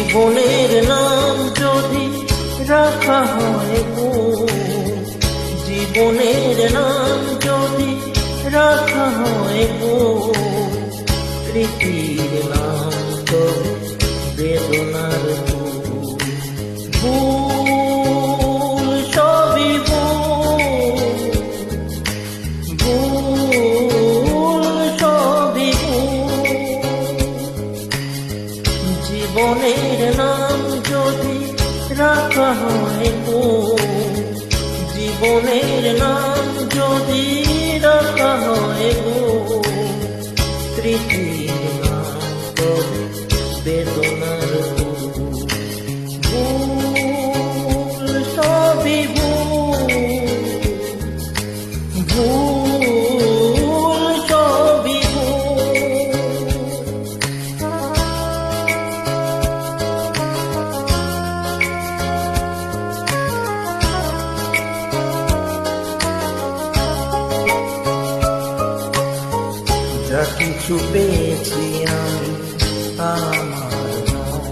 জীবনের নাম যদি রাখা হয় ভুল, জীবনের নাম যদি রাখা হয় ভুল, স্মৃতির নাম তো বেদনার ভুল। ভুল সবই ভুল, ভুল সবই ভুল। জীবনের নাম যদি রাখা হয় ভুল, জীবনের নাম যদি রাখা হয় ভুল, স্মৃতির নাম তো বেদনার ভুল। ভুল সবই ভুল, ভুল সবই ভুল। যা কিছু পেয়েছি আমি